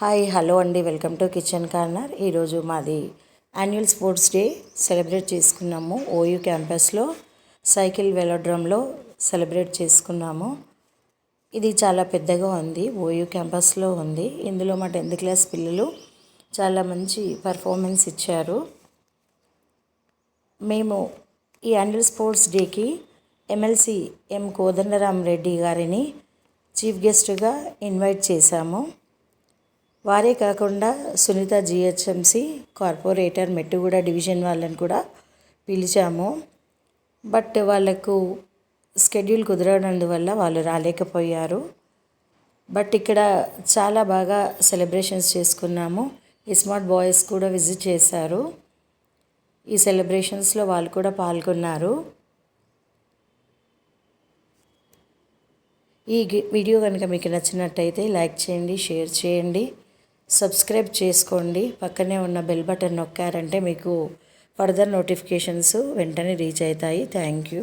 Hi hello అండి, welcome to kitchen corner. ఈరోజు మాది యాన్యువల్ స్పోర్ట్స్ డే సెలబ్రేట్ చేసుకున్నాము. ఓయూ క్యాంపస్లో సైకిల్ వెలోడ్రమ్లో సెలబ్రేట్ చేసుకున్నాము. ఇది చాలా పెద్దగా ఉంది, ఓయూ క్యాంపస్లో ఉంది. ఇందులో మా 10th క్లాస్ పిల్లలు చాలా మంచి పర్ఫార్మెన్స్ ఇచ్చారు. మేము ఈ యాన్యువల్ స్పోర్ట్స్ డేకి ఎమ్మెల్సీ ఎం కోదండరామ్ రెడ్డి గారిని చీఫ్ గెస్ట్గా ఇన్వైట్ చేశాము. వారే కాకుండా Sunitha GHMC corporator Mettuguda division వాళ్ళని కూడా పిలిచాము. బట్ వాళ్ళకు షెడ్యూల్ కుదరనందువల్ల వాళ్ళు రాలేకపోయారు. బట్ ఇక్కడ చాలా బాగా సెలబ్రేషన్స్ చేసుకున్నాము. స్మార్ట్ బాయ్స్ కూడా విజిట్ చేశారు. ఈ సెలబ్రేషన్స్లో వాళ్ళు కూడా పాల్గొన్నారు. ఈ వీడియో కనుక మీకు నచ్చినట్టయితే లైక్ చేయండి, షేర్ చేయండి, సబ్స్క్రైబ్ చేసుకోండి. పక్కనే ఉన్న బెల్ బటన్ నొక్కారంటే మీకు ఫర్దర్ నోటిఫికేషన్స్ వెంటనే రీచ్ అవుతాయి. Thank you.